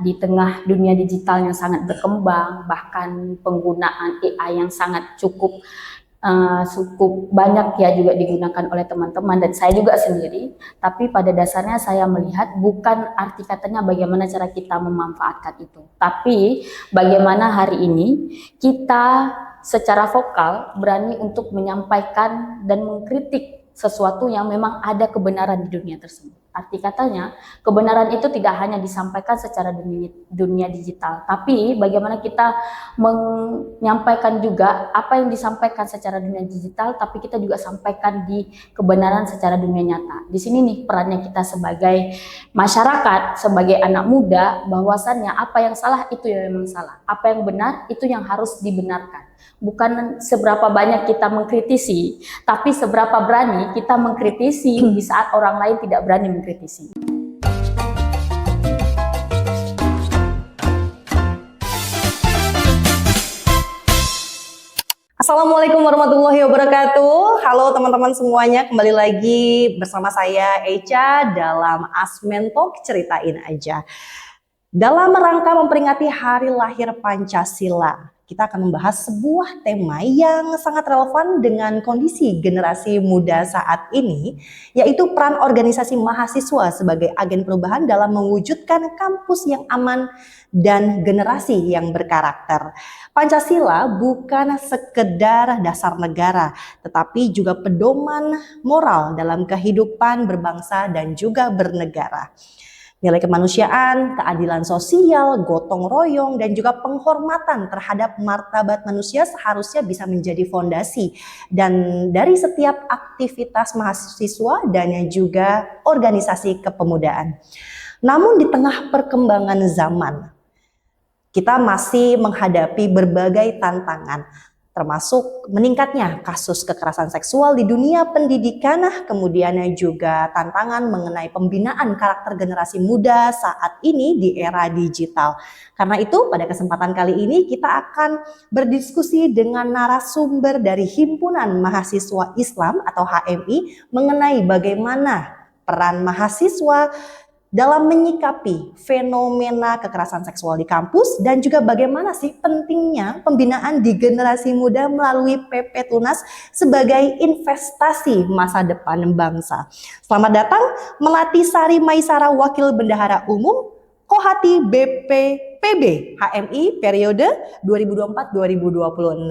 di tengah dunia digital yang sangat berkembang, bahkan penggunaan AI yang sangat cukup banyak ya juga digunakan oleh teman-teman dan saya juga sendiri. Tapi pada dasarnya saya melihat bukan arti katanya bagaimana cara kita memanfaatkan itu, tapi bagaimana hari ini kita secara vokal berani untuk menyampaikan dan mengkritik sesuatu yang memang ada kebenaran di dunia tersebut. Arti katanya, kebenaran itu tidak hanya disampaikan secara dunia digital, tapi bagaimana kita menyampaikan juga apa yang disampaikan secara dunia digital, tapi kita juga sampaikan di kebenaran secara dunia nyata. Di sini nih perannya kita sebagai masyarakat, sebagai anak muda, bahwasannya apa yang salah itu yang memang salah, apa yang benar itu yang harus dibenarkan. Bukan seberapa banyak kita mengkritisi, tapi seberapa berani kita mengkritisi di saat orang lain tidak berani mengkritisi. Assalamualaikum warahmatullahi wabarakatuh. Halo teman-teman semuanya, kembali lagi bersama saya Echa dalam Asmen Talk Ceritain Aja. Dalam rangka memperingati hari lahir Pancasila, kita akan membahas sebuah tema yang sangat relevan dengan kondisi generasi muda saat ini, yaitu peran organisasi mahasiswa sebagai agen perubahan dalam mewujudkan kampus yang aman dan generasi yang berkarakter. Pancasila bukan sekedar dasar negara, tetapi juga pedoman moral dalam kehidupan berbangsa dan juga bernegara. Nilai kemanusiaan, keadilan sosial, gotong royong, dan juga penghormatan terhadap martabat manusia seharusnya bisa menjadi fondasi dan dari setiap aktivitas mahasiswa dan juga organisasi kepemudaan. Namun di tengah perkembangan zaman, kita masih menghadapi berbagai tantangan, termasuk meningkatnya kasus kekerasan seksual di dunia pendidikan, kemudian juga tantangan mengenai pembinaan karakter generasi muda saat ini di era digital. Karena itu pada kesempatan kali ini kita akan berdiskusi dengan narasumber dari Himpunan Mahasiswa Islam atau HMI mengenai bagaimana peran mahasiswa dalam menyikapi fenomena kekerasan seksual di kampus dan juga bagaimana sih pentingnya pembinaan di generasi muda melalui PP Tunas sebagai investasi masa depan bangsa. Selamat datang Melati Sari Maisara, Wakil Bendahara Umum Kohati BPPB HMI periode 2024-2026.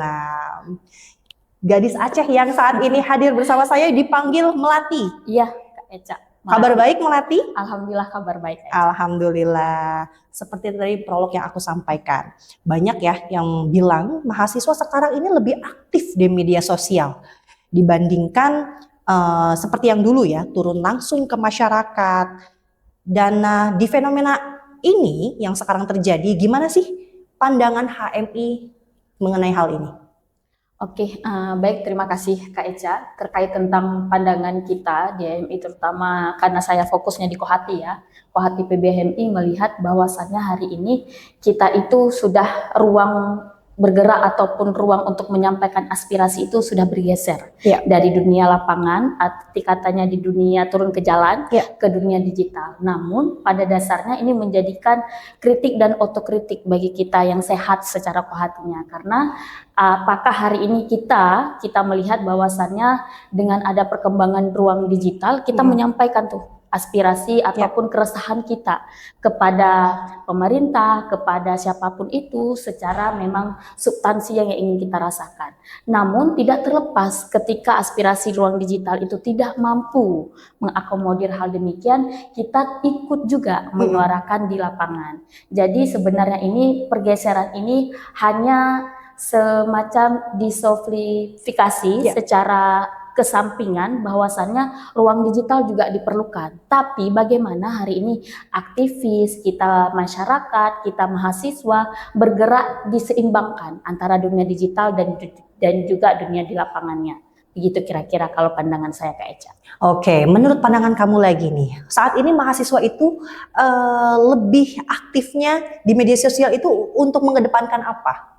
Gadis Aceh yang saat ini hadir bersama saya dipanggil Melati. Iya, Kak Echa. Kabar baik Melati? Alhamdulillah kabar baik. Alhamdulillah. Seperti tadi prolog yang aku sampaikan, banyak ya yang bilang mahasiswa sekarang ini lebih aktif di media sosial dibandingkan seperti yang dulu ya, turun langsung ke masyarakat. Dan di fenomena ini yang sekarang terjadi, gimana sih pandangan HMI mengenai hal ini? Oke, baik, terima kasih Kak Echa terkait tentang pandangan kita di HMI, terutama karena saya fokusnya di Kohati ya. Kohati PB HMI melihat bahwasannya hari ini kita itu sudah ruang bergerak ataupun ruang untuk menyampaikan aspirasi itu sudah bergeser dari dunia lapangan, arti katanya di dunia turun ke jalan ke dunia digital. Namun pada dasarnya ini menjadikan kritik dan otokritik bagi kita yang sehat secara kohatinya, karena apakah hari ini kita melihat bahwasannya dengan ada perkembangan ruang digital kita menyampaikan tuh aspirasi ataupun keresahan kita kepada pemerintah, kepada siapapun itu secara memang substansi yang ingin kita rasakan. Namun tidak terlepas ketika aspirasi ruang digital itu tidak mampu mengakomodir hal demikian, kita ikut juga menyuarakan di lapangan. Jadi sebenarnya ini pergeseran ini hanya semacam disimplifikasi secara kesampingan bahwasannya ruang digital juga diperlukan. Tapi bagaimana hari ini aktivis, kita masyarakat, kita mahasiswa bergerak diseimbangkan antara dunia digital dan juga dunia di lapangannya. Begitu kira-kira kalau pandangan saya Kak Echa. Oke, menurut pandangan kamu lagi nih, saat ini mahasiswa itu lebih aktifnya di media sosial itu untuk mengedepankan apa?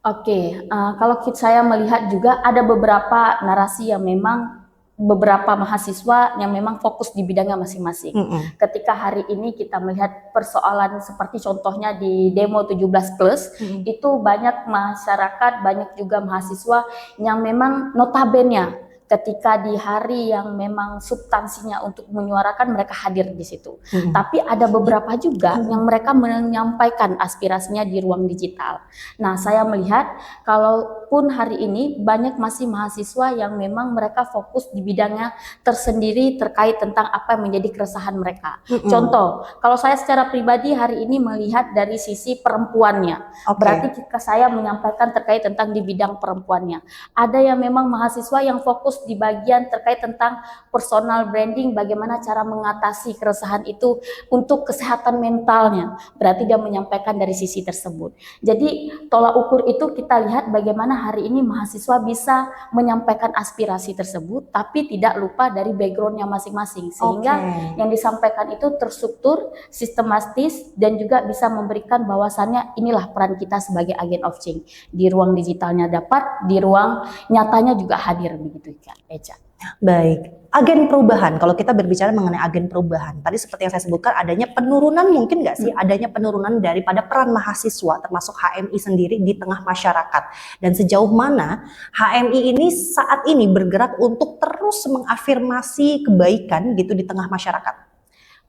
Oke, kalau saya melihat juga ada beberapa narasi yang memang beberapa mahasiswa yang memang fokus di bidangnya masing-masing. Mm-mm. Ketika hari ini kita melihat persoalan seperti contohnya di demo 17 plus, itu banyak masyarakat, banyak juga mahasiswa yang memang notabene ketika di hari yang memang substansinya untuk menyuarakan mereka hadir di situ. Tapi ada beberapa juga yang mereka menyampaikan aspirasinya di ruang digital. Nah, saya melihat kalaupun hari ini banyak masih mahasiswa yang memang mereka fokus di bidangnya tersendiri terkait tentang apa yang menjadi keresahan mereka. Contoh, kalau saya secara pribadi hari ini melihat dari sisi perempuannya, berarti jika saya menyampaikan terkait tentang di bidang perempuannya, ada yang memang mahasiswa yang fokus di bagian terkait tentang personal branding, bagaimana cara mengatasi keresahan itu untuk kesehatan mentalnya, berarti dia menyampaikan dari sisi tersebut. Jadi tolak ukur itu kita lihat bagaimana hari ini mahasiswa bisa menyampaikan aspirasi tersebut, tapi tidak lupa dari backgroundnya masing-masing, sehingga yang disampaikan itu terstruktur, sistematis, dan juga bisa memberikan bahwasannya inilah peran kita sebagai agent of change. Di ruang digitalnya dapat, di ruang nyatanya juga hadir, begitu Kak Eca. Baik, agen perubahan. Kalau kita berbicara mengenai agen perubahan, tadi seperti yang saya sebutkan, adanya penurunan, mungkin nggak sih adanya penurunan daripada peran mahasiswa termasuk HMI sendiri di tengah masyarakat, dan sejauh mana HMI ini saat ini bergerak untuk terus mengafirmasi kebaikan gitu di tengah masyarakat?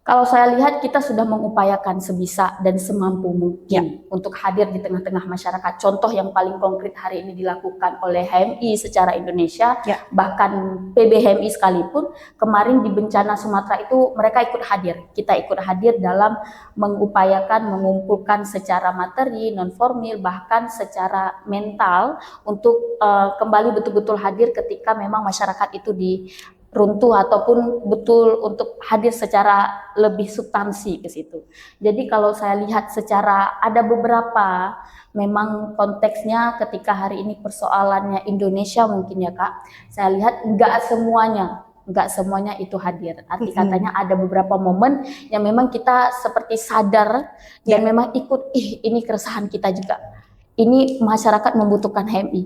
Kalau saya lihat kita sudah mengupayakan sebisa dan semampu mungkin untuk hadir di tengah-tengah masyarakat. Contoh yang paling konkret hari ini dilakukan oleh HMI secara Indonesia, bahkan PBHMI sekalipun, kemarin di bencana Sumatera itu mereka ikut hadir. Kita ikut hadir dalam mengupayakan mengumpulkan secara materi, non-formil, bahkan secara mental untuk kembali betul-betul hadir ketika memang masyarakat itu runtuh ataupun betul untuk hadir secara lebih substansi ke situ. Jadi kalau saya lihat secara ada beberapa memang konteksnya ketika hari ini persoalannya Indonesia mungkin ya Kak, saya lihat enggak semuanya itu hadir. Arti katanya ada beberapa momen yang memang kita seperti sadar dan memang ikut, ini keresahan kita juga. Ini masyarakat membutuhkan HMI.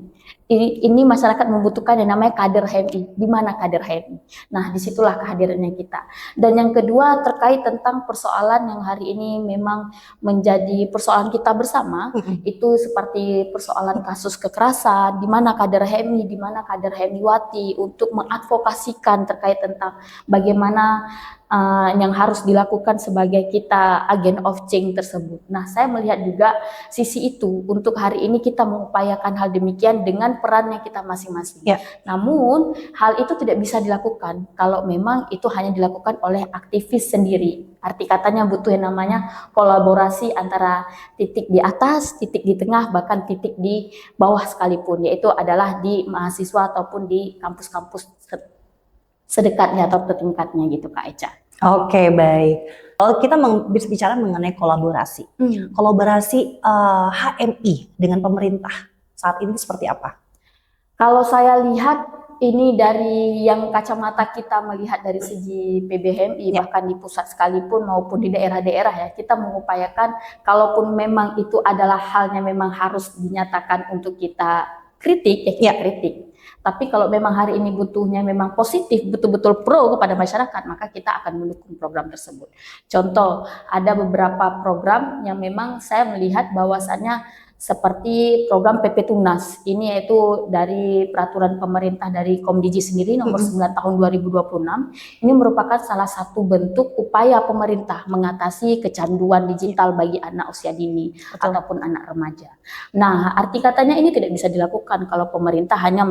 Ini masyarakat membutuhkan yang namanya kader HMI. Di mana kader HMI? Nah, disitulah kehadirannya kita. Dan yang kedua terkait tentang persoalan yang hari ini memang menjadi persoalan kita bersama, itu seperti persoalan kasus kekerasan, di mana kader HMI, di mana kader HMIwati untuk mengadvokasikan terkait tentang bagaimana yang harus dilakukan sebagai kita agen of change tersebut. Nah, saya melihat juga sisi itu untuk hari ini kita mengupayakan hal demikian dengan perannya kita masing-masing. Namun, hal itu tidak bisa dilakukan kalau memang itu hanya dilakukan oleh aktivis sendiri. Arti katanya butuh yang namanya kolaborasi antara titik di atas, titik di tengah, bahkan titik di bawah sekalipun, yaitu adalah di mahasiswa ataupun di kampus-kampus sedekatnya atau tertingkatnya gitu Kak Eca. Oke, baik. Kalau kita berbicara mengenai kolaborasi, kolaborasi HMI dengan pemerintah saat ini seperti apa? Kalau saya lihat ini dari yang kacamata kita melihat dari segi PBHMI, bahkan di pusat sekalipun maupun di daerah-daerah ya, kita mengupayakan kalaupun memang itu adalah halnya memang harus dinyatakan untuk kita kritik, ya kita kritik. Tapi kalau memang hari ini butuhnya memang positif, betul-betul pro kepada masyarakat, maka kita akan mendukung program tersebut. Contoh, ada beberapa program yang memang saya melihat bahwasannya seperti program PP Tunas, ini yaitu dari peraturan pemerintah dari Komdiji sendiri nomor 9 tahun 2026, ini merupakan salah satu bentuk upaya pemerintah mengatasi kecanduan digital bagi anak usia dini ataupun anak remaja. Nah, arti katanya ini tidak bisa dilakukan kalau pemerintah hanya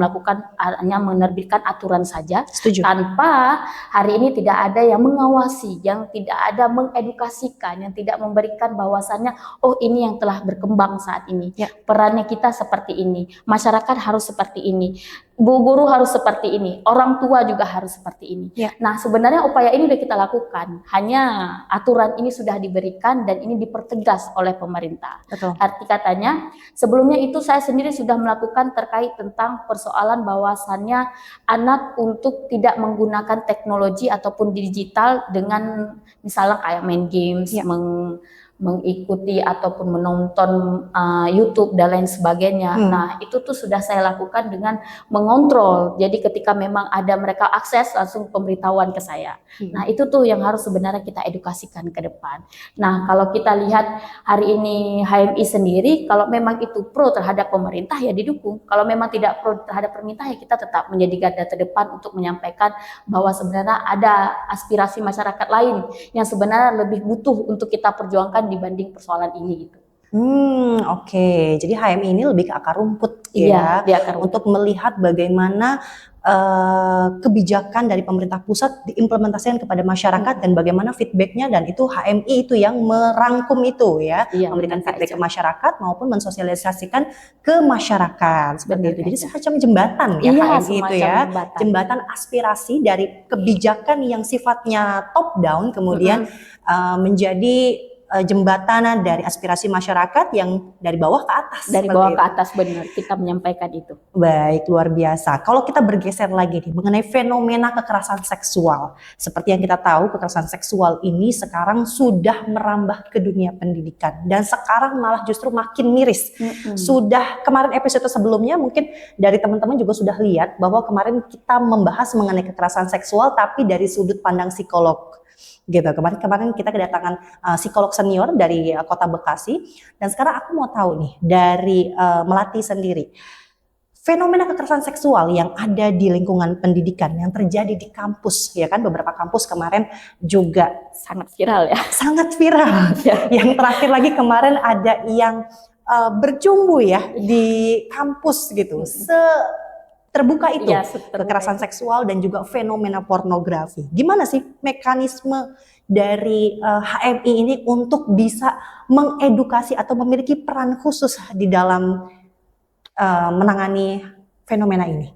menerbitkan aturan saja. Setuju. Tanpa hari ini tidak ada yang mengawasi, yang tidak ada mengedukasikan, yang tidak memberikan bahwasannya oh ini yang telah berkembang saat ini. Perannya kita seperti ini, masyarakat harus seperti ini, guru harus seperti ini, orang tua juga harus seperti ini. Nah, sebenarnya upaya ini sudah kita lakukan, hanya aturan ini sudah diberikan dan ini dipertegas oleh pemerintah. Arti katanya, sebelumnya itu saya sendiri sudah melakukan terkait tentang persoalan bahwasannya anak untuk tidak menggunakan teknologi ataupun digital dengan misalnya kayak main games, mengikuti ataupun menonton YouTube dan lain sebagainya. Nah, itu tuh sudah saya lakukan dengan mengontrol. Jadi ketika memang ada mereka akses, langsung pemberitahuan ke saya. Nah, itu tuh yang harus sebenarnya kita edukasikan ke depan. Nah, kalau kita lihat hari ini HMI sendiri, kalau memang itu pro terhadap pemerintah ya didukung. Kalau memang tidak pro terhadap pemerintah ya kita tetap menjadi garda terdepan untuk menyampaikan bahwa sebenarnya ada aspirasi masyarakat lain yang sebenarnya lebih butuh untuk kita perjuangkan dibanding persoalan ini gitu. Oke. Jadi HMI ini lebih ke akar rumput Iya, ya, di akar rumput. untuk melihat bagaimana kebijakan dari pemerintah pusat diimplementasikan kepada masyarakat dan bagaimana feedbacknya, dan itu HMI itu yang merangkum itu ya, Iya, memberikan benar, Kak feedback Eca. ke masyarakat maupun mensosialisasikan ke masyarakat seperti Benar, itu. Kak Jadi Eca. semacam jembatan ya Iya, HMI itu semacam ya, jembatan. jembatan aspirasi dari kebijakan yang sifatnya top down kemudian menjadi jembatan dari aspirasi masyarakat yang dari bawah ke atas. Dari seperti bawah ke itu. atas, benar, kita menyampaikan itu. Baik, luar biasa. Kalau kita bergeser lagi nih mengenai fenomena kekerasan seksual. Seperti yang kita tahu, kekerasan seksual ini sekarang sudah merambah ke dunia pendidikan. Dan sekarang malah justru makin miris. Sudah kemarin episode sebelumnya mungkin dari teman-teman juga sudah lihat bahwa kemarin kita membahas mengenai kekerasan seksual tapi dari sudut pandang psikolog. Gitu. Kemarin kita kedatangan psikolog senior dari Kota Bekasi, dan sekarang aku mau tahu nih dari Melati sendiri, fenomena kekerasan seksual yang ada di lingkungan pendidikan yang terjadi di kampus, ya kan, beberapa kampus kemarin juga Sangat viral ya. sangat viral. Yang terakhir lagi kemarin ada yang bercumbu ya di kampus gitu. Terbuka itu Iya, kekerasan seksual dan juga fenomena pornografi. Gimana sih mekanisme dari HMI ini untuk bisa mengedukasi atau memiliki peran khusus di dalam menangani fenomena ini?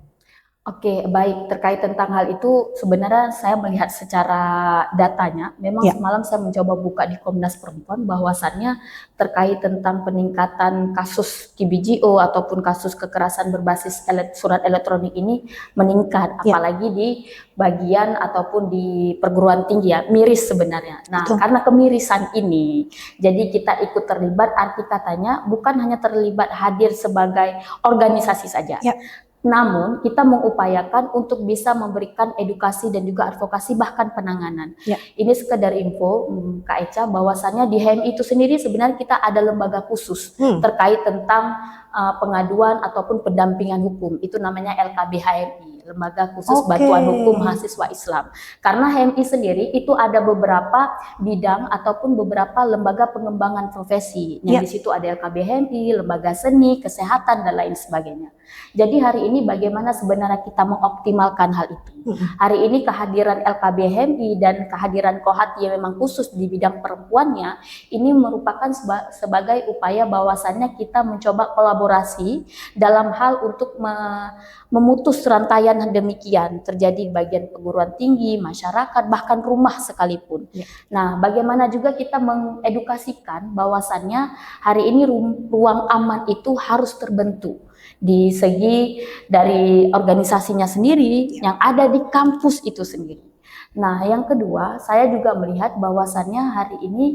Oke, baik. Terkait tentang hal itu, sebenarnya saya melihat secara datanya, memang semalam saya mencoba buka di Komnas Perempuan bahwasannya terkait tentang peningkatan kasus KBGO ataupun kasus kekerasan berbasis surat elektronik ini meningkat, apalagi di bagian ataupun di perguruan tinggi ya, miris sebenarnya. Nah, karena kemirisan ini, jadi kita ikut terlibat, arti katanya bukan hanya terlibat hadir sebagai organisasi saja. Namun kita mengupayakan untuk bisa memberikan edukasi dan juga advokasi bahkan penanganan. Ini sekedar info Kak Eca bahwasannya di HMI itu sendiri sebenarnya kita ada lembaga khusus terkait tentang pengaduan ataupun pendampingan hukum. Itu namanya LKB HMI, Lembaga Khusus Bantuan Hukum Mahasiswa Islam. Karena HMI sendiri itu ada beberapa bidang ataupun beberapa lembaga pengembangan profesi. Yang di situ ada LKB HMI, lembaga seni, kesehatan dan lain sebagainya. Jadi hari ini bagaimana sebenarnya kita mengoptimalkan hal itu. Hari ini kehadiran LKB HMI dan kehadiran Kohati yang memang khusus di bidang perempuannya ini merupakan sebagai upaya bahwasannya kita mencoba kolaborasi dalam hal untuk memutus rantaian demikian terjadi di bagian perguruan tinggi, masyarakat, bahkan rumah sekalipun. Nah, bagaimana juga kita mengedukasikan bahwasannya hari ini ruang aman itu harus terbentuk di segi dari organisasinya sendiri yang ada di kampus itu sendiri. Nah, yang kedua, saya juga melihat bahwasannya hari ini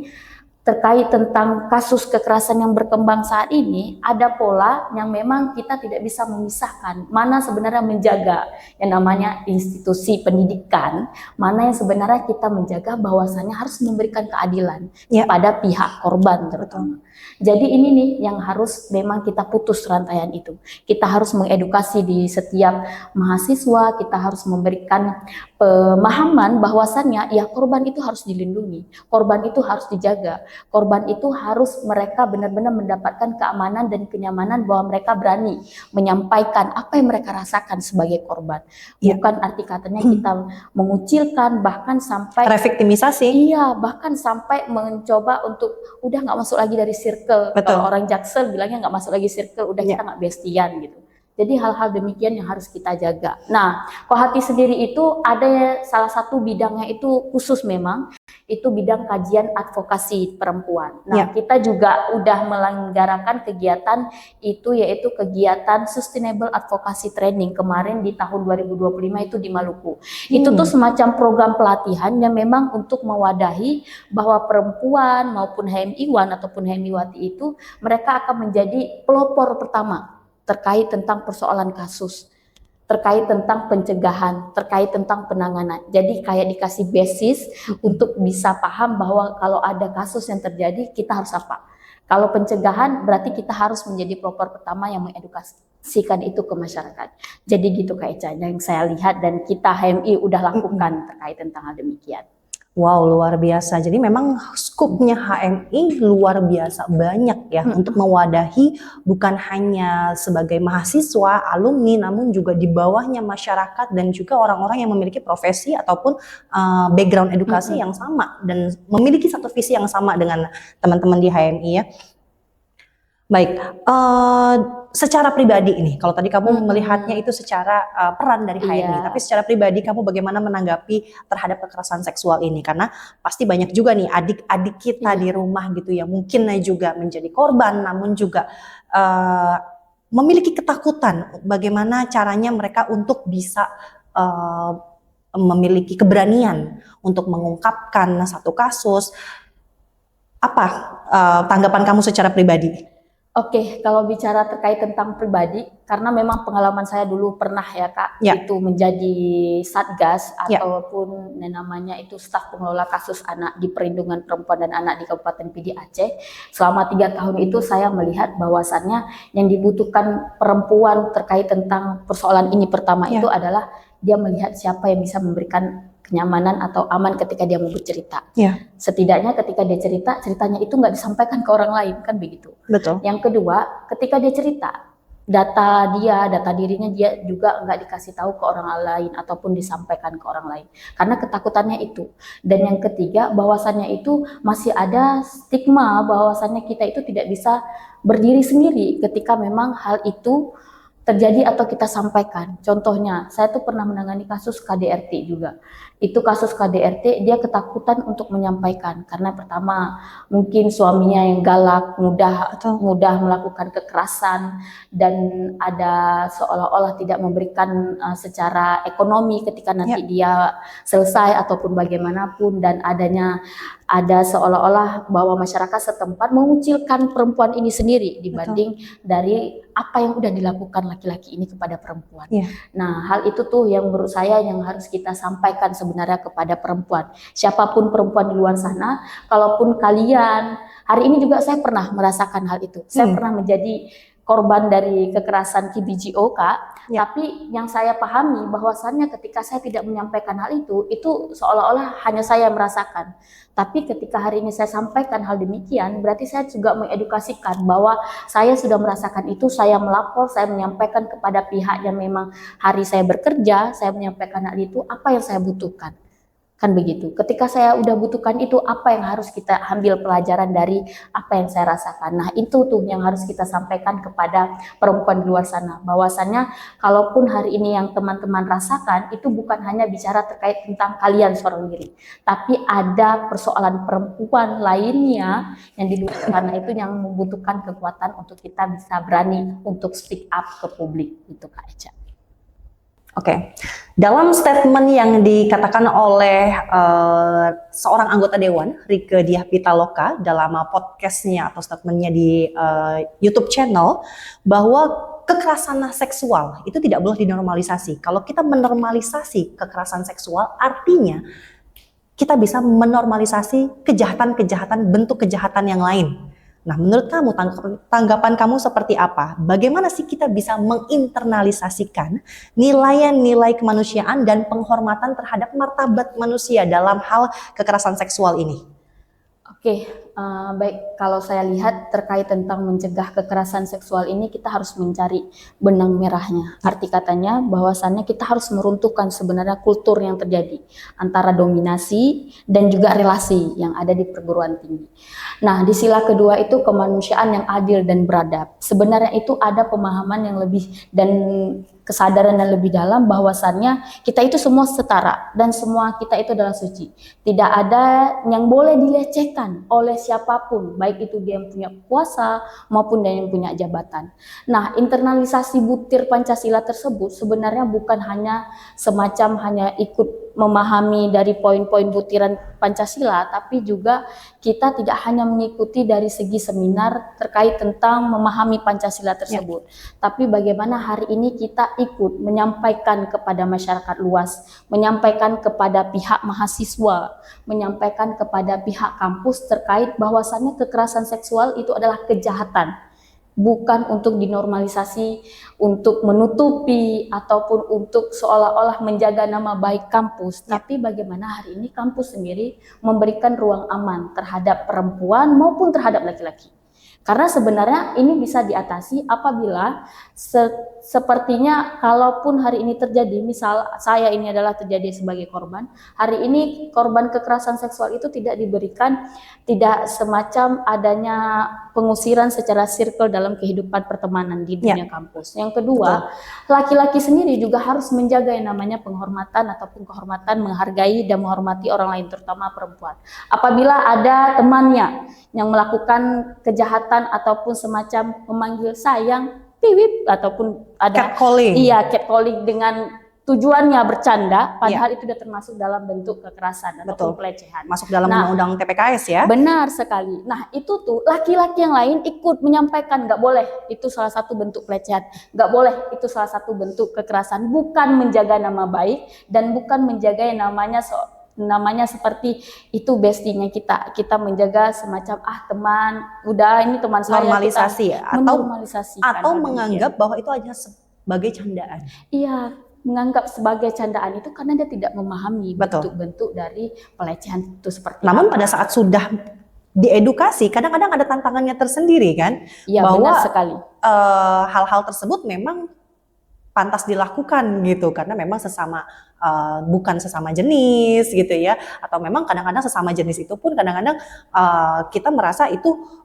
terkait tentang kasus kekerasan yang berkembang saat ini, ada pola yang memang kita tidak bisa memisahkan mana sebenarnya menjaga yang namanya institusi pendidikan, mana yang sebenarnya kita menjaga bahwasannya harus memberikan keadilan pada pihak korban terutama. Jadi ini nih yang harus memang kita putus rantaian itu. Kita harus mengedukasi di setiap mahasiswa, kita harus memberikan pemahaman bahwasannya ya korban itu harus dilindungi, korban itu harus dijaga, korban itu harus mereka benar-benar mendapatkan keamanan dan kenyamanan bahwa mereka berani menyampaikan apa yang mereka rasakan sebagai korban. Bukan arti katanya kita mengucilkan bahkan sampai reviktimisasi. Iya, bahkan sampai mencoba untuk udah nggak masuk lagi dari circle. Kalau orang Jaksel bilangnya nggak masuk lagi circle, udah kita nggak bestian gitu. Jadi hal-hal demikian yang harus kita jaga. Nah, Kohati sendiri itu ada salah satu bidangnya itu khusus memang, itu bidang kajian advokasi perempuan. Nah, kita juga udah melenggarakan kegiatan itu, yaitu kegiatan Sustainable Advocacy Training kemarin di tahun 2025 itu di Maluku. Itu tuh semacam program pelatihan yang memang untuk mewadahi bahwa perempuan maupun HMI-wan ataupun HMI-wati itu mereka akan menjadi pelopor pertama terkait tentang persoalan kasus, terkait tentang pencegahan, terkait tentang penanganan. Jadi kayak dikasih basis untuk bisa paham bahwa kalau ada kasus yang terjadi kita harus apa. Kalau pencegahan berarti kita harus menjadi pelopor pertama yang mengedukasikan itu ke masyarakat. Jadi gitu Kak Eca yang saya lihat dan kita HMI udah lakukan terkait tentang hal demikian. Wow, luar biasa. Jadi memang skupnya HMI luar biasa banyak ya untuk mewadahi bukan hanya sebagai mahasiswa, alumni, namun juga di bawahnya masyarakat dan juga orang-orang yang memiliki profesi ataupun background edukasi yang sama dan memiliki satu visi yang sama dengan teman-teman di HMI ya. Baik, secara pribadi ini, kalau tadi kamu melihatnya itu secara peran dari HMI, tapi secara pribadi kamu bagaimana menanggapi terhadap kekerasan seksual ini? Karena pasti banyak juga nih adik-adik kita di rumah gitu yang mungkin juga menjadi korban, namun juga memiliki ketakutan bagaimana caranya mereka untuk bisa memiliki keberanian untuk mengungkapkan satu kasus. Apa tanggapan kamu secara pribadi? Oke, kalau bicara terkait tentang pribadi, karena memang pengalaman saya dulu pernah ya Kak, itu menjadi satgas ataupun namanya itu staf pengelola kasus anak di perlindungan perempuan dan anak di Kabupaten PD Aceh. Selama 3 tahun itu saya melihat bahwasannya yang dibutuhkan perempuan terkait tentang persoalan ini pertama itu adalah dia melihat siapa yang bisa memberikan kenyamanan atau aman ketika dia mau bercerita. Setidaknya ketika dia cerita, ceritanya itu nggak disampaikan ke orang lain, kan begitu. Betul. Yang kedua, ketika dia cerita, data dirinya dia juga nggak dikasih tahu ke orang lain ataupun disampaikan ke orang lain. Karena ketakutannya itu. Dan yang ketiga, bahwasannya itu masih ada stigma bahwasannya kita itu tidak bisa berdiri sendiri ketika memang hal itu terjadi atau kita sampaikan. Contohnya, saya tuh pernah menangani kasus KDRT juga. Itu kasus KDRT, dia ketakutan untuk menyampaikan karena pertama mungkin suaminya yang galak, mudah melakukan kekerasan dan ada seolah-olah tidak memberikan secara ekonomi ketika nanti dia selesai ataupun bagaimanapun, dan ada seolah-olah bahwa masyarakat setempat mengucilkan perempuan ini sendiri dibanding dari apa yang udah dilakukan laki-laki ini kepada perempuan. Nah, hal itu tuh yang menurut saya yang harus kita sampaikan sebenarnya kepada perempuan. Siapapun perempuan di luar sana, kalaupun kalian, hari ini juga saya pernah merasakan hal itu. Saya pernah menjadi korban dari kekerasan KBGO Kak. Tapi yang saya pahami bahwasannya ketika saya tidak menyampaikan hal itu seolah-olah hanya saya yang merasakan. Tapi ketika hari ini saya sampaikan hal demikian, berarti saya juga mengedukasikan bahwa saya sudah merasakan itu, saya melapor, saya menyampaikan kepada pihak yang memang hari saya bekerja, saya menyampaikan hal itu, apa yang saya butuhkan. Kan begitu. Ketika saya udah butuhkan itu, apa yang harus kita ambil pelajaran dari apa yang saya rasakan. Nah, itu tuh yang harus kita sampaikan kepada perempuan di luar sana. Bahwasannya, kalaupun hari ini yang teman-teman rasakan, itu bukan hanya bicara terkait tentang kalian seorang diri. Tapi ada persoalan perempuan lainnya yang di luar sana itu yang membutuhkan kekuatan untuk kita bisa berani untuk speak up ke publik. Itu Kak Eca. Oke, dalam statement yang dikatakan oleh seorang anggota Dewan, Rieke Diah Pitaloka, dalam podcastnya atau statementnya di YouTube channel, bahwa kekerasan seksual itu tidak boleh dinormalisasi. Kalau kita menormalisasi kekerasan seksual, artinya kita bisa menormalisasi kejahatan-kejahatan, bentuk kejahatan yang lain. Nah, menurut kamu, tanggapan kamu seperti apa? Bagaimana sih kita bisa menginternalisasikan nilai-nilai kemanusiaan dan penghormatan terhadap martabat manusia dalam hal kekerasan seksual ini? Oke, baik. Kalau saya lihat terkait tentang mencegah kekerasan seksual ini, kita harus mencari benang merahnya. Arti katanya bahwasannya kita harus meruntuhkan sebenarnya kultur yang terjadi antara dominasi dan juga relasi yang ada di perguruan tinggi. Nah, di sila kedua itu kemanusiaan yang adil dan beradab. Sebenarnya itu ada pemahaman yang lebih dan kesadaran yang lebih dalam bahwasannya kita itu semua setara dan semua kita itu adalah suci. Tidak ada yang boleh dilecehkan oleh siapapun, baik itu dia yang punya kuasa maupun dia yang punya jabatan. Nah, internalisasi butir Pancasila tersebut sebenarnya bukan hanya semacam hanya ikut memahami dari poin-poin butiran Pancasila, tapi juga kita tidak hanya mengikuti dari segi seminar terkait tentang memahami Pancasila tersebut, tapi bagaimana hari ini kita ikut menyampaikan kepada masyarakat luas, menyampaikan kepada pihak mahasiswa, menyampaikan kepada pihak kampus terkait bahwasannya kekerasan seksual itu adalah kejahatan, bukan untuk dinormalisasi, untuk menutupi ataupun untuk seolah-olah menjaga nama baik kampus, tapi bagaimana hari ini kampus sendiri memberikan ruang aman terhadap perempuan maupun terhadap laki-laki. Karena sebenarnya ini bisa diatasi apabila sepertinya kalaupun hari ini terjadi, misal saya ini adalah terjadi sebagai korban, hari ini korban kekerasan seksual itu tidak diberikan, tidak semacam adanya pengusiran secara circle dalam kehidupan pertemanan di dunia kampus. Yang kedua, laki-laki sendiri juga harus menjaga yang namanya penghormatan ataupun kehormatan, menghargai dan menghormati orang lain, terutama perempuan. Apabila ada temannya yang melakukan kejahatan ataupun semacam memanggil sayang, piwip, ataupun ada catcalling. Iya, catcalling dengan tujuannya bercanda, padahal itu sudah termasuk dalam bentuk kekerasan ataupun pelecehan. Masuk dalam undang-undang TPKS ya? Benar sekali. Nah, itu tuh laki-laki yang lain ikut menyampaikan, nggak boleh, itu salah satu bentuk pelecehan, nggak boleh, itu salah satu bentuk kekerasan, bukan menjaga nama baik dan bukan menjaga yang namanya seperti itu bestinya kita menjaga semacam teman, udah ini teman saya, normalisasi ya, atau menganggap bahwa itu hanya sebagai candaan. Iya, menganggap sebagai candaan itu karena dia tidak memahami bentuk-bentuk dari pelecehan itu seperti namun pada saat sudah diedukasi kadang-kadang ada tantangannya tersendiri kan. Iya, bahwa benar sekali. Hal-hal tersebut memang pantas dilakukan gitu karena memang bukan sesama jenis gitu ya, atau memang kadang-kadang sesama jenis itu pun kadang-kadang kita merasa itu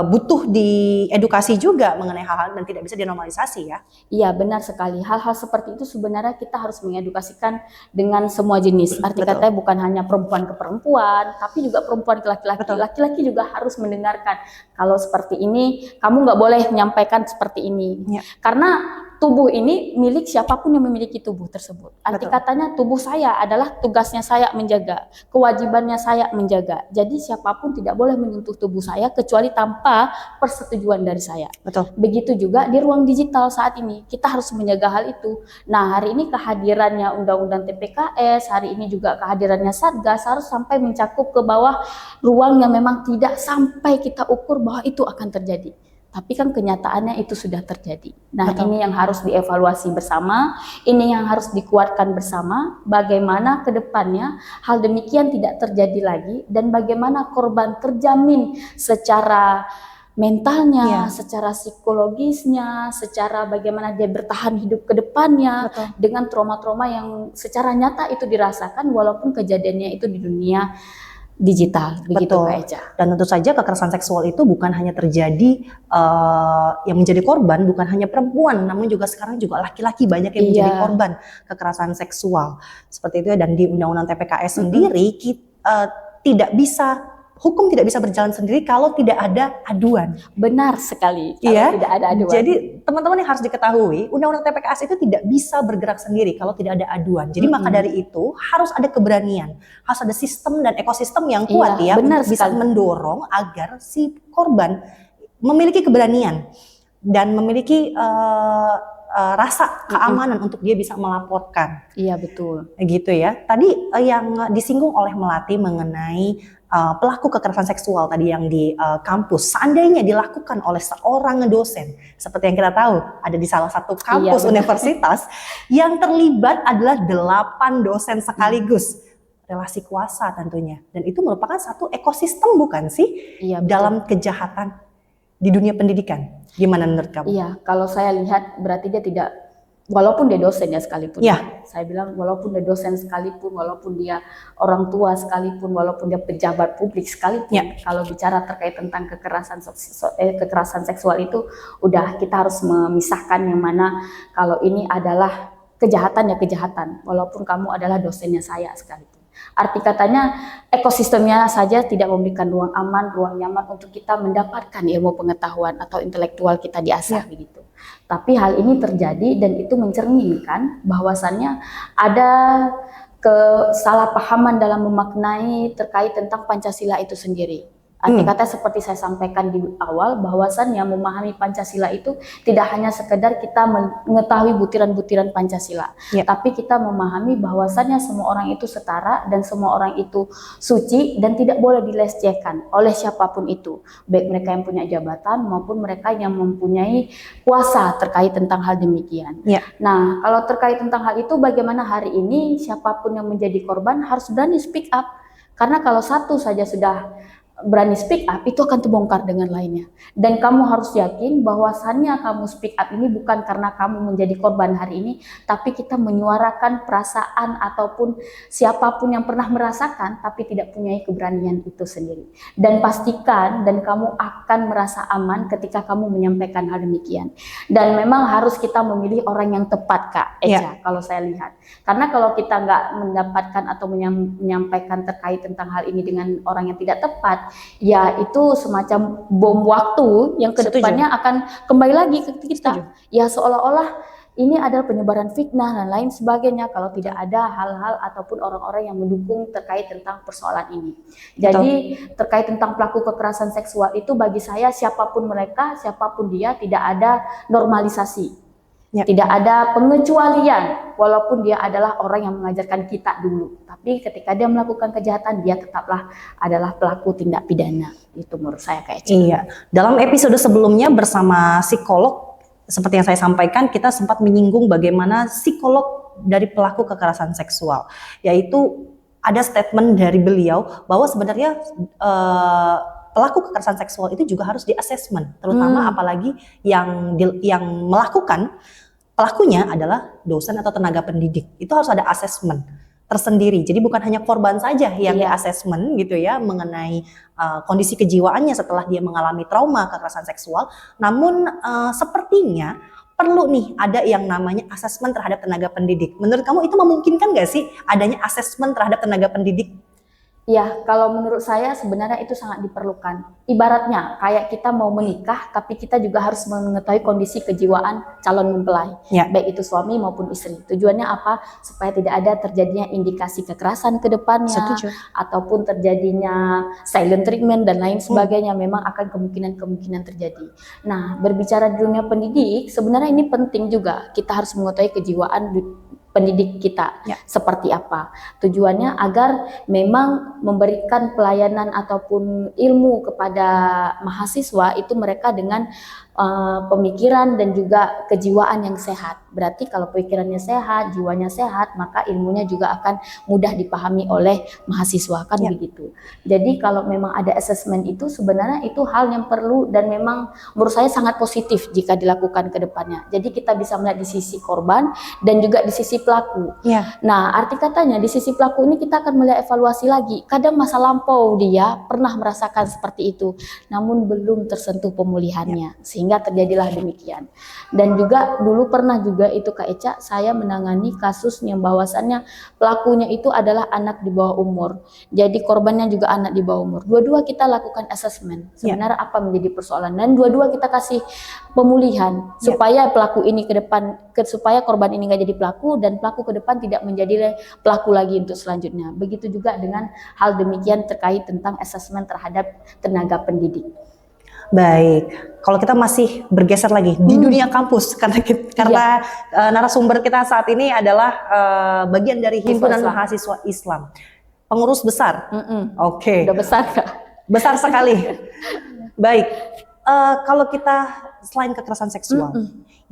butuh diedukasi juga mengenai hal-hal dan tidak bisa dinormalisasi ya. Iya, benar sekali. Hal-hal seperti itu sebenarnya kita harus mengedukasikan dengan semua jenis. Arti katanya bukan hanya perempuan ke perempuan, tapi juga perempuan ke laki-laki. Laki-laki juga harus mendengarkan kalau seperti ini, kamu nggak boleh menyampaikan seperti ini. Karena tubuh ini milik siapapun yang memiliki tubuh tersebut. Arti katanya tubuh saya adalah tugasnya saya menjaga, kewajibannya saya menjaga. Jadi siapapun tidak boleh menyentuh tubuh saya kecuali tanpa persetujuan dari saya. Begitu juga di ruang digital saat ini, kita harus menjaga hal itu. Nah, hari ini kehadirannya Undang-Undang TPKS, hari ini juga kehadirannya Satgas harus sampai mencakup ke bawah ruang yang memang tidak sampai kita ukur bahwa itu akan terjadi. Tapi kan kenyataannya itu sudah terjadi. Nah, ini yang harus dievaluasi bersama, ini yang harus dikuatkan bersama, bagaimana ke depannya hal demikian tidak terjadi lagi, dan bagaimana korban terjamin secara mentalnya, secara psikologisnya, secara bagaimana dia bertahan hidup ke depannya, dengan trauma-trauma yang secara nyata itu dirasakan walaupun kejadiannya itu di dunia digital, begitu Kak Eca. Dan tentu saja kekerasan seksual itu bukan hanya terjadi yang menjadi korban bukan hanya perempuan, namun juga sekarang juga laki-laki banyak yang menjadi korban kekerasan seksual seperti itu ya. Dan di Undang-Undang TPKS sendiri hukum tidak bisa berjalan sendiri kalau tidak ada aduan. Benar sekali, kalau tidak ada aduan. Jadi teman-teman yang harus diketahui, Undang-Undang TPKS itu tidak bisa bergerak sendiri kalau tidak ada aduan. Jadi maka dari itu harus ada keberanian, harus ada sistem dan ekosistem yang kuat untuk bisa mendorong agar si korban memiliki keberanian dan memiliki rasa keamanan untuk dia bisa melaporkan. Iya, betul. Gitu ya. Tadi yang disinggung oleh Melati mengenai pelaku kekerasan seksual tadi yang di kampus, seandainya dilakukan oleh seorang dosen, seperti yang kita tahu ada di salah satu kampus universitas, yang terlibat adalah 8 dosen sekaligus. relasi kuasa tentunya. Dan itu merupakan satu ekosistem bukan sih Iya, betul. dalam kejahatan di dunia pendidikan. Gimana menurut kamu? Iya, kalau saya lihat berarti dia tidak, walaupun dia dosen ya sekalipun. Ya. Saya bilang walaupun dia dosen sekalipun, walaupun dia orang tua sekalipun, walaupun dia pejabat publik sekalipun, Ya. kalau bicara terkait tentang kekerasan seksual itu udah kita harus memisahkan yang mana kalau ini adalah kejahatan ya kejahatan, walaupun kamu adalah dosennya saya sekalipun. Arti katanya ekosistemnya saja tidak memberikan ruang aman, ruang nyaman untuk kita mendapatkan ilmu pengetahuan atau intelektual kita diasah begitu. Tapi hal ini terjadi dan itu mencerminkan bahwasannya ada kesalahpahaman dalam memaknai terkait tentang Pancasila itu sendiri. Arti kata seperti saya sampaikan di awal, bahwasannya memahami Pancasila itu tidak hanya sekedar kita mengetahui butiran-butiran Pancasila, tapi kita memahami bahwasannya semua orang itu setara dan semua orang itu suci dan tidak boleh dilecehkan oleh siapapun itu, baik mereka yang punya jabatan maupun mereka yang mempunyai kuasa terkait tentang hal demikian. Nah, kalau terkait tentang hal itu, bagaimana hari ini siapapun yang menjadi korban harus berani speak up, karena kalau satu saja sudah berani speak up, itu akan terbongkar dengan lainnya. Dan kamu harus yakin bahwasannya kamu speak up ini bukan karena kamu menjadi korban hari ini, tapi kita menyuarakan perasaan ataupun siapapun yang pernah merasakan tapi tidak punya keberanian itu sendiri. Dan pastikan dan kamu akan merasa aman ketika kamu menyampaikan hal demikian. Dan memang harus kita memilih orang yang tepat, Kak Eca, kalau saya lihat. Karena kalau kita nggak mendapatkan atau menyampaikan terkait tentang hal ini dengan orang yang tidak tepat, ya itu semacam bom waktu yang kedepannya akan kembali lagi ke kita. Ya seolah-olah ini adalah penyebaran fitnah dan lain sebagainya kalau tidak ada hal-hal ataupun orang-orang yang mendukung terkait tentang persoalan ini. Jadi terkait tentang pelaku kekerasan seksual itu bagi saya siapapun mereka, siapapun dia, tidak ada normalisasi. Tidak ada pengecualian, walaupun dia adalah orang yang mengajarkan kita dulu. Tapi ketika dia melakukan kejahatan, dia tetaplah adalah pelaku tindak pidana. Itu menurut saya kayak gitu. Iya. Dalam episode sebelumnya bersama psikolog, seperti yang saya sampaikan, kita sempat menyinggung bagaimana psikolog dari pelaku kekerasan seksual. Yaitu ada statement dari beliau bahwa sebenarnya pelaku kekerasan seksual itu juga harus di-assessment. Terutama apalagi yang melakukan pelakunya adalah dosen atau tenaga pendidik. Itu harus ada assessment tersendiri. Jadi bukan hanya korban saja yang di-assessment gitu ya mengenai kondisi kejiwaannya setelah dia mengalami trauma kekerasan seksual. Namun sepertinya perlu nih ada yang namanya assessment terhadap tenaga pendidik. Menurut kamu itu memungkinkan nggak sih adanya assessment terhadap tenaga pendidik? Ya, kalau menurut saya sebenarnya itu sangat diperlukan. Ibaratnya kayak kita mau menikah, tapi kita juga harus mengetahui kondisi kejiwaan calon mempelai, baik itu suami maupun istri. Tujuannya apa? Supaya tidak ada terjadinya indikasi kekerasan ke depannya, ataupun terjadinya silent treatment dan lain sebagainya. Memang akan kemungkinan terjadi. Nah, berbicara di dunia pendidik, sebenarnya ini penting juga. Kita harus mengetahui kejiwaan pendidik kita seperti apa. Tujuannya agar memang memberikan pelayanan ataupun ilmu kepada mahasiswa itu mereka dengan pemikiran dan juga kejiwaan yang sehat. Berarti kalau pikirannya sehat, jiwanya sehat, maka ilmunya juga akan mudah dipahami oleh mahasiswa, kan begitu. Jadi kalau memang ada assessment itu sebenarnya itu hal yang perlu dan memang menurut saya sangat positif jika dilakukan ke depannya. Jadi kita bisa melihat di sisi korban dan juga di sisi pelaku. Nah, arti katanya di sisi pelaku ini kita akan melihat evaluasi lagi. Kadang masa lampau dia pernah merasakan seperti itu, namun belum tersentuh pemulihannya. Sehingga terjadilah demikian. Dan juga dulu pernah juga itu Kak Eca, saya menangani kasus yang bahwasannya pelakunya itu adalah anak di bawah umur. Jadi korbannya juga anak di bawah umur. Dua-dua kita lakukan assessment. Sebenarnya apa menjadi persoalan dan dua-dua kita kasih pemulihan supaya pelaku ini ke depan, supaya korban ini nggak jadi pelaku dan pelaku ke depan tidak menjadi pelaku lagi untuk selanjutnya. Begitu juga dengan hal demikian terkait tentang assessment terhadap tenaga pendidik. Baik, kalau kita masih bergeser lagi di dunia kampus karena narasumber kita saat ini adalah bagian dari Himpunan Mahasiswa Islam, pengurus besar. Oke. Udah besar Kak? Besar sekali. Baik, kalau kita selain kekerasan seksual,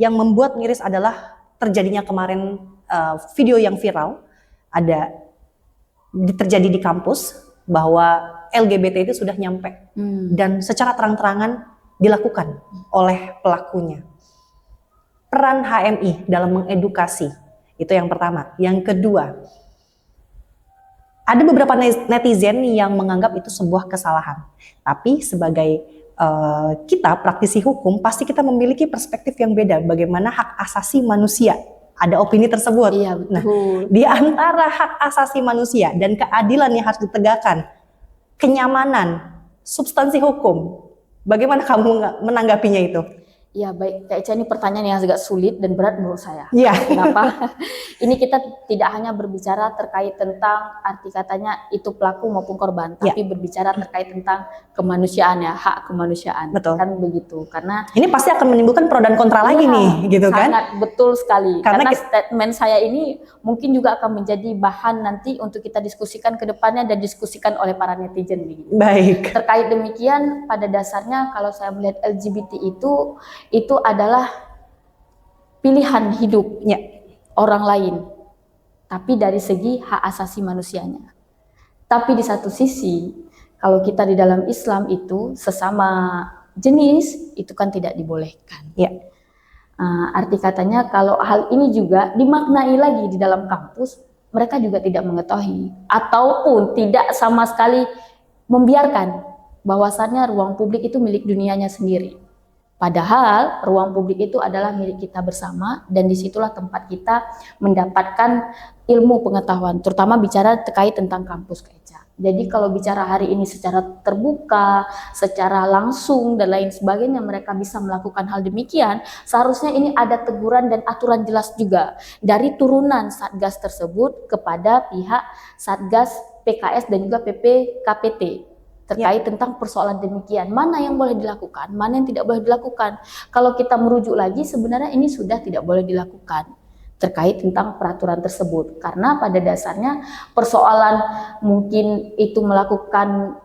yang membuat miris adalah terjadinya kemarin video yang viral, ada terjadi di kampus bahwa LGBT itu sudah nyampe dan secara terang-terangan dilakukan oleh pelakunya. Peran HMI dalam mengedukasi, itu yang pertama. Yang kedua, ada beberapa netizen yang menganggap itu sebuah kesalahan. Tapi sebagai kita praktisi hukum, pasti kita memiliki perspektif yang beda bagaimana hak asasi manusia. Ada opini tersebut. Iya, betul. Nah, di antara hak asasi manusia dan keadilan yang harus ditegakkan, kenyamanan, substansi hukum, bagaimana kamu menanggapinya itu? Ya baik, Kak Eca, ini pertanyaan yang agak sulit dan berat menurut saya. Iya. Kenapa? Ini kita tidak hanya berbicara terkait tentang arti katanya itu pelaku maupun korban, tapi berbicara terkait tentang kemanusiaan ya, hak kemanusiaan. Betul. Kan begitu. Karena ini pasti akan menimbulkan pro dan kontra lagi nih, gitu kan? Sangat betul sekali. Karena statement saya ini mungkin juga akan menjadi bahan nanti untuk kita diskusikan ke depannya dan diskusikan oleh para netizen begitu. Baik. Terkait demikian, pada dasarnya kalau saya melihat LGBT itu adalah pilihan hidupnya orang lain, tapi dari segi hak asasi manusianya. Tapi di satu sisi, kalau kita di dalam Islam itu sesama jenis itu kan tidak dibolehkan. Ya. Arti katanya kalau hal ini juga dimaknai lagi di dalam kampus, mereka juga tidak mengetahui ataupun tidak sama sekali membiarkan bahwasannya ruang publik itu milik dunianya sendiri. Padahal ruang publik itu adalah milik kita bersama dan disitulah tempat kita mendapatkan ilmu pengetahuan, terutama bicara terkait tentang kampus, Kak Eca. Jadi kalau bicara hari ini secara terbuka, secara langsung dan lain sebagainya mereka bisa melakukan hal demikian, seharusnya ini ada teguran dan aturan jelas juga dari turunan Satgas tersebut kepada pihak Satgas PKS dan juga PPKPT. Terkait tentang persoalan demikian, mana yang boleh dilakukan, mana yang tidak boleh dilakukan. Kalau kita merujuk lagi, sebenarnya ini sudah tidak boleh dilakukan terkait tentang peraturan tersebut. Karena pada dasarnya persoalan mungkin itu melakukan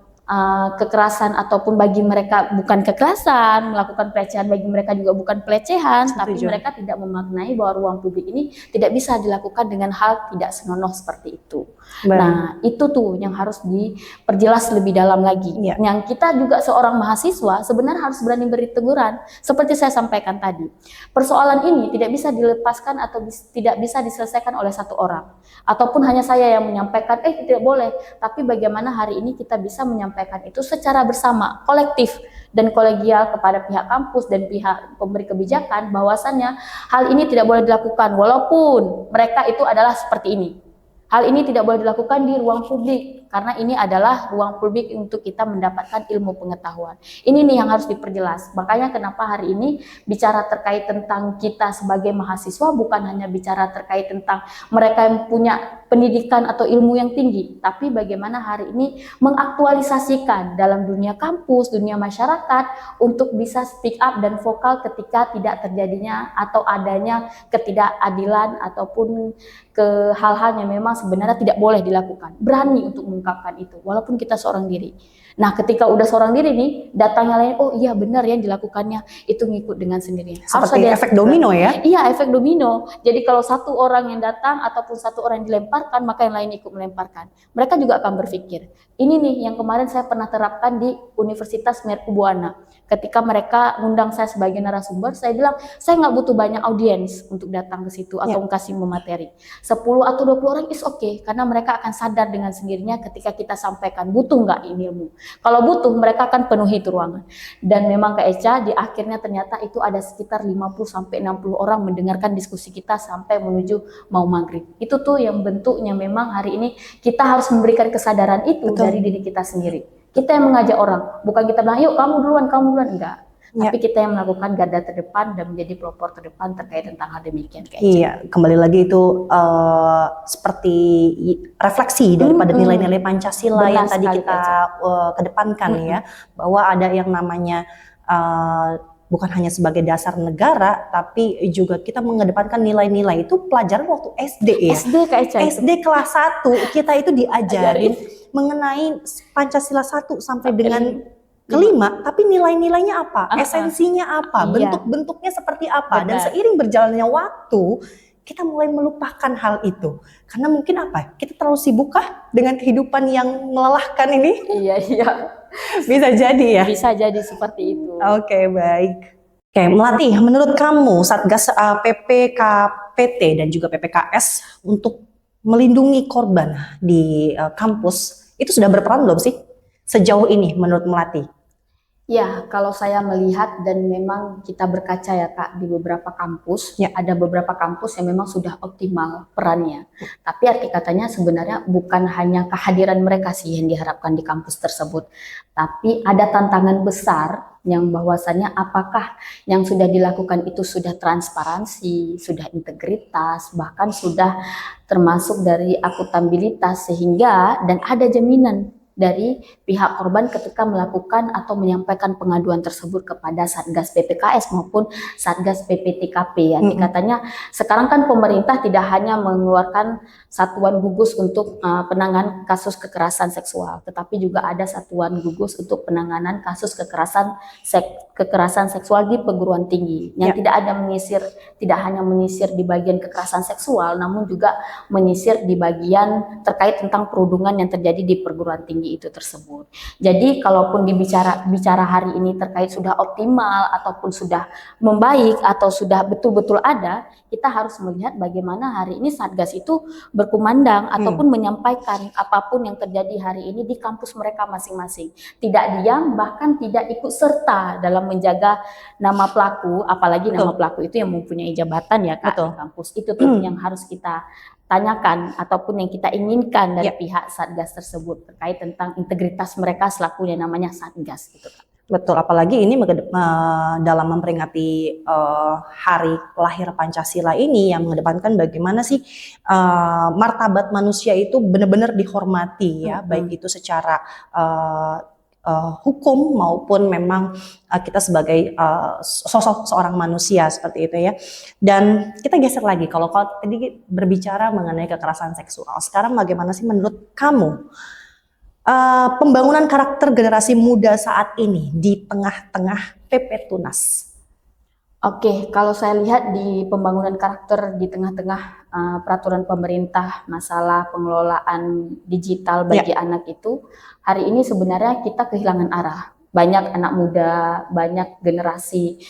kekerasan ataupun bagi mereka bukan kekerasan, melakukan pelecehan bagi mereka juga bukan pelecehan, tapi mereka tidak memaknai bahwa ruang publik ini tidak bisa dilakukan dengan hal tidak senonoh seperti itu. Nah, itu tuh yang harus diperjelas lebih dalam lagi. Yang kita juga seorang mahasiswa sebenarnya harus berani beri teguran. Seperti saya sampaikan tadi, persoalan ini tidak bisa dilepaskan atau tidak bisa diselesaikan oleh satu orang. Ataupun hanya saya yang menyampaikan, tidak boleh. Tapi bagaimana hari ini kita bisa menyampaikan itu secara bersama, kolektif dan kolegial kepada pihak kampus dan pihak pemberi kebijakan bahwasannya hal ini tidak boleh dilakukan walaupun mereka itu adalah seperti ini. Hal ini tidak boleh dilakukan di ruang publik karena ini adalah ruang publik untuk kita mendapatkan ilmu pengetahuan. Ini nih yang harus diperjelas. Makanya kenapa hari ini bicara terkait tentang kita sebagai mahasiswa bukan hanya bicara terkait tentang mereka yang punya pendidikan atau ilmu yang tinggi, tapi bagaimana hari ini mengaktualisasikan dalam dunia kampus, dunia masyarakat untuk bisa speak up dan vokal ketika tidak terjadinya atau adanya ketidakadilan ataupun ke hal-hal yang memang sebenarnya tidak boleh dilakukan. Berani untuk mengungkapkan itu, walaupun kita seorang diri. Nah, ketika udah seorang diri nih, datangnya lain, oh iya benar ya dilakukannya, itu ngikut dengan sendirinya. Seperti efek domino ya? Iya, efek domino. Jadi kalau satu orang yang datang ataupun satu orang yang dilemparkan, maka yang lain ikut melemparkan. Mereka juga akan berpikir. Ini nih yang kemarin saya pernah terapkan di Universitas Mercu Buana. Ketika mereka ngundang saya sebagai narasumber, saya bilang, saya nggak butuh banyak audiens untuk datang ke situ atau kasih materi. 10 atau 20 orang is okay, karena mereka akan sadar dengan sendirinya ketika kita sampaikan, butuh nggak ini ilmu. Kalau butuh, mereka akan penuhi itu ruangan. Dan memang Kak Eca, di akhirnya ternyata itu ada sekitar 50-60 orang mendengarkan diskusi kita sampai menuju mau maghrib. Itu tuh yang bentuknya memang hari ini kita harus memberikan kesadaran itu dari diri kita sendiri. Kita yang mengajak orang, bukan kita bilang, yuk kamu duluan, enggak. Tapi kita yang melakukan garda terdepan dan menjadi pelopor terdepan terkait tentang hal demikian. Iya, kembali lagi itu seperti refleksi daripada nilai-nilai Pancasila yang tadi kita kedepankan ya, bahwa ada yang namanya bukan hanya sebagai dasar negara, tapi juga kita mengedepankan nilai-nilai itu pelajaran waktu SD ya. SD Kak Eca, SD kelas 1 kita itu diajarin mengenai Pancasila 1 sampai dengan kelima, tapi nilai-nilainya apa? Esensinya apa? Bentuk-bentuknya seperti apa? Dan seiring berjalannya waktu, kita mulai melupakan hal itu. Karena mungkin apa? Kita terlalu sibuk kah dengan kehidupan yang melelahkan ini? Iya, iya. Bisa jadi ya? Bisa jadi seperti itu. Oke, baik. Oke, Melati, menurut kamu Satgas PPKPT dan juga PPKS untuk melindungi korban di kampus itu sudah berperan belum sih sejauh ini menurut Melati? Ya, kalau saya melihat dan memang kita berkaca ya Kak, di beberapa kampus, Ya. ada beberapa kampus yang memang sudah optimal perannya. Tapi arti katanya sebenarnya bukan hanya kehadiran mereka sih yang diharapkan di kampus tersebut. Tapi ada tantangan besar yang bahwasannya apakah yang sudah dilakukan itu sudah transparansi, sudah integritas, bahkan sudah termasuk dari akuntabilitas sehingga dan ada jaminan dari pihak korban ketika melakukan atau menyampaikan pengaduan tersebut kepada Satgas PPKS maupun Satgas PPTKP. Ya, katanya sekarang kan pemerintah tidak hanya mengeluarkan satuan gugus untuk penanganan kasus kekerasan seksual, tetapi juga ada satuan gugus untuk penanganan kasus kekerasan seksual di perguruan tinggi yang tidak hanya menyisir di bagian kekerasan seksual, namun juga menyisir di bagian terkait tentang perundungan yang terjadi di perguruan tinggi itu tersebut. Jadi kalaupun bicara hari ini terkait sudah optimal ataupun sudah membaik atau sudah betul-betul ada, kita harus melihat bagaimana hari ini Satgas itu berkumandang ataupun menyampaikan apapun yang terjadi hari ini di kampus mereka masing-masing. Tidak diam, bahkan tidak ikut serta dalam menjaga nama pelaku, apalagi nama pelaku itu yang mempunyai jabatan ya Kak di kampus. Itu tuh yang harus kita tanyakan ataupun yang kita inginkan dari pihak Satgas tersebut terkait tentang integritas mereka selaku yang namanya Satgas gitu Kak. Betul, apalagi ini dalam memperingati hari lahir Pancasila ini yang mengedepankan bagaimana sih martabat manusia itu benar-benar dihormati ya, baik itu secara hukum maupun memang kita sebagai sosok seorang manusia seperti itu ya. Dan kita geser lagi, kalau tadi berbicara mengenai kekerasan seksual, sekarang bagaimana sih menurut kamu pembangunan karakter generasi muda saat ini di tengah-tengah PP Tunas? Oke, kalau saya lihat di pembangunan karakter di tengah-tengah peraturan pemerintah masalah pengelolaan digital bagi anak itu, hari ini sebenarnya kita kehilangan arah. Banyak anak muda, banyak generasi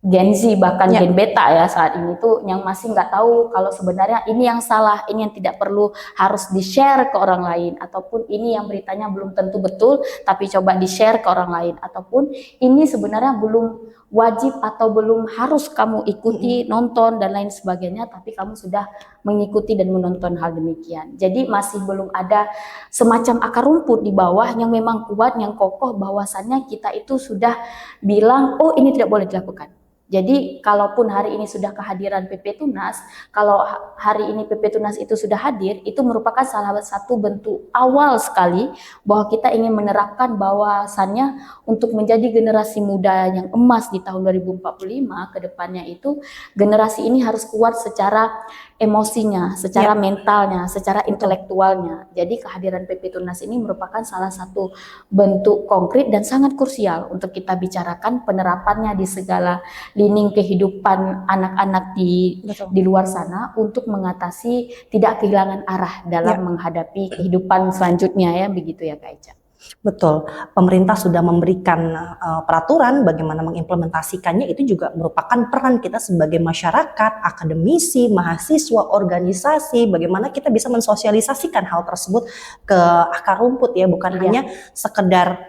Gen Z bahkan Gen Beta ya saat ini tuh yang masih nggak tahu kalau sebenarnya ini yang salah, ini yang tidak perlu harus di-share ke orang lain, ataupun ini yang beritanya belum tentu betul tapi coba di-share ke orang lain, ataupun ini sebenarnya belum wajib atau belum harus kamu ikuti, nonton dan lain sebagainya, tapi kamu sudah mengikuti dan menonton hal demikian. Jadi masih belum ada semacam akar rumput di bawah yang memang kuat, yang kokoh bahwasannya kita itu sudah bilang, oh ini tidak boleh dilakukan. Jadi kalaupun hari ini sudah kehadiran PP Tunas, kalau hari ini PP Tunas itu sudah hadir, itu merupakan salah satu bentuk awal sekali bahwa kita ingin menerapkan bahwasannya untuk menjadi generasi muda yang emas di tahun 2045 ke depannya itu, generasi ini harus kuat secara emosinya, secara mentalnya, secara intelektualnya. Jadi kehadiran PP Tunas ini merupakan salah satu bentuk konkret dan sangat krusial untuk kita bicarakan penerapannya di segala lini kehidupan anak-anak di luar sana untuk mengatasi tidak kehilangan arah dalam menghadapi kehidupan selanjutnya ya, begitu ya Kak Eca. Betul, pemerintah sudah memberikan peraturan, bagaimana mengimplementasikannya itu juga merupakan peran kita sebagai masyarakat, akademisi, mahasiswa, organisasi, bagaimana kita bisa mensosialisasikan hal tersebut ke akar rumput ya, bukan hanya sekedar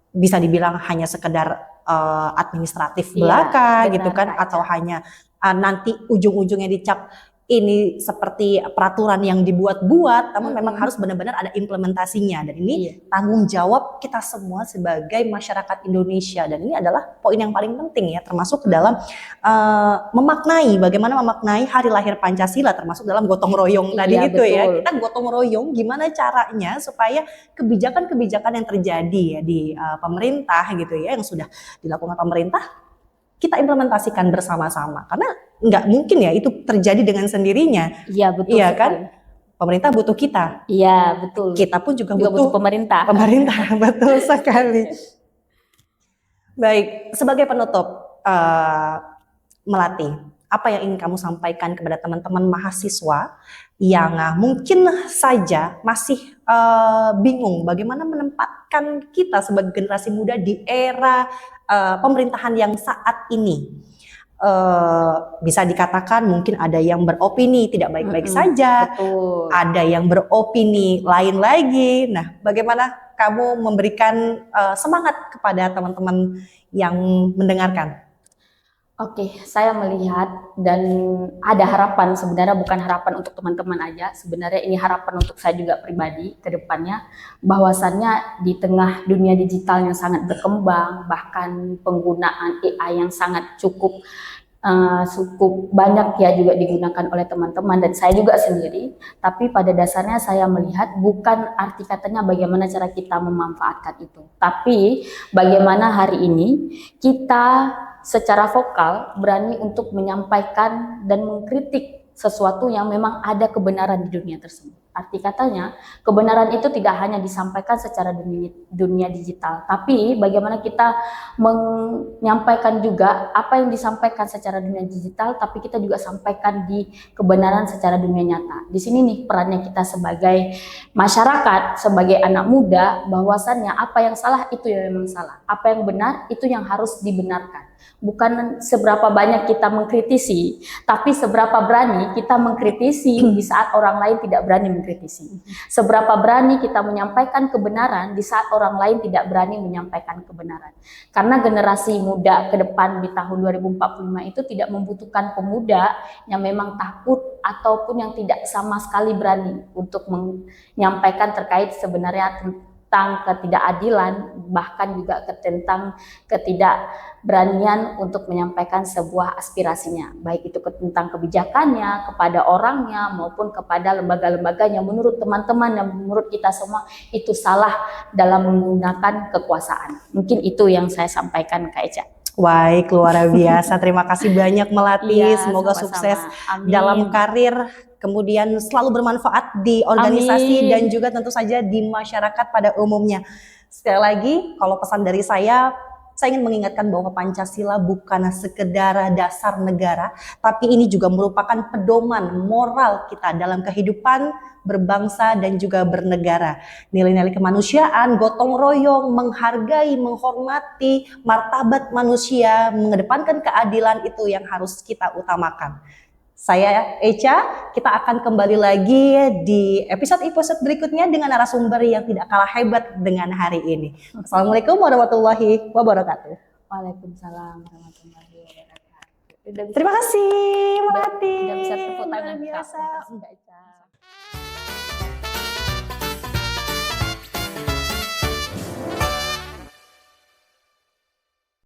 bisa dibilang hanya sekedar administratif belaka gitu kan, atau hanya nanti ujung-ujungnya dicap ini seperti peraturan yang dibuat-buat, namun memang harus benar-benar ada implementasinya, dan ini tanggung jawab kita semua sebagai masyarakat Indonesia, dan ini adalah poin yang paling penting ya, termasuk dalam bagaimana memaknai hari lahir Pancasila, termasuk dalam gotong royong tadi itu ya, kita gotong royong gimana caranya supaya kebijakan-kebijakan yang terjadi ya di pemerintah gitu ya, yang sudah dilakukan pemerintah kita implementasikan bersama-sama, karena nggak mungkin ya itu terjadi dengan sendirinya. Iya betul. Iya kan? Pemerintah butuh kita. Iya betul. Kita pun juga butuh pemerintah. Pemerintah betul sekali. Baik, sebagai penutup, Melati, Apa yang ingin kamu sampaikan kepada teman-teman mahasiswa yang mungkin saja masih bingung bagaimana menempatkan kita sebagai generasi muda di era pemerintahan yang saat ini? Bisa dikatakan mungkin ada yang beropini tidak baik-baik saja, Betul. ada yang beropini lain lagi. Nah, bagaimana kamu memberikan semangat kepada teman-teman yang mendengarkan? Oke, saya melihat dan ada harapan, sebenarnya bukan harapan untuk teman-teman aja, sebenarnya ini harapan untuk saya juga pribadi ke depannya, bahwasannya di tengah dunia digital yang sangat berkembang, bahkan penggunaan AI yang sangat cukup banyak ya juga digunakan oleh teman-teman dan saya juga sendiri, tapi pada dasarnya saya melihat bukan arti katanya bagaimana cara kita memanfaatkan itu, tapi bagaimana hari ini kita secara vokal berani untuk menyampaikan dan mengkritik sesuatu yang memang ada kebenaran di dunia tersebut. Arti katanya, kebenaran itu tidak hanya disampaikan secara dunia digital, tapi bagaimana kita menyampaikan juga apa yang disampaikan secara dunia digital, tapi kita juga sampaikan di kebenaran secara dunia nyata. Di sini nih perannya kita sebagai masyarakat, sebagai anak muda, bahwasannya apa yang salah itu yang memang salah, apa yang benar itu yang harus dibenarkan. Bukan seberapa banyak kita mengkritisi, tapi seberapa berani kita mengkritisi di saat orang lain tidak berani mengkritisi. Seberapa berani kita menyampaikan kebenaran di saat orang lain tidak berani menyampaikan kebenaran. Karena generasi muda ke depan di tahun 2045 itu tidak membutuhkan pemuda yang memang takut ataupun yang tidak sama sekali berani untuk menyampaikan terkait sebenarnya tentang ketidakadilan, bahkan juga tentang ketidakberanian untuk menyampaikan sebuah aspirasinya, baik itu tentang kebijakannya, kepada orangnya, maupun kepada lembaga-lembaganya. Menurut teman-teman dan menurut kita semua itu salah dalam menggunakan kekuasaan. Mungkin itu yang saya sampaikan, Kak Eca. Baik, luar biasa. Terima kasih banyak Melati. Iya, Semoga sama-sama. sukses Amin. dalam karir, kemudian selalu bermanfaat di organisasi Amin. dan juga tentu saja di masyarakat pada umumnya. Sekali lagi, kalau pesan dari saya ingin mengingatkan bahwa Pancasila bukan sekedar dasar negara, tapi ini juga merupakan pedoman moral kita dalam kehidupan berbangsa dan juga bernegara. Nilai-nilai kemanusiaan, gotong royong, menghargai, menghormati martabat manusia, mengedepankan keadilan itu yang harus kita utamakan. Saya Echa, kita akan kembali lagi di episode berikutnya dengan narasumber yang tidak kalah hebat dengan hari ini. Assalamualaikum warahmatullahi wabarakatuh. Waalaikumsalam warahmatullahi wabarakatuh. Terima kasih Melati. Udah bisa tepuk tangan, luar biasa. Kak.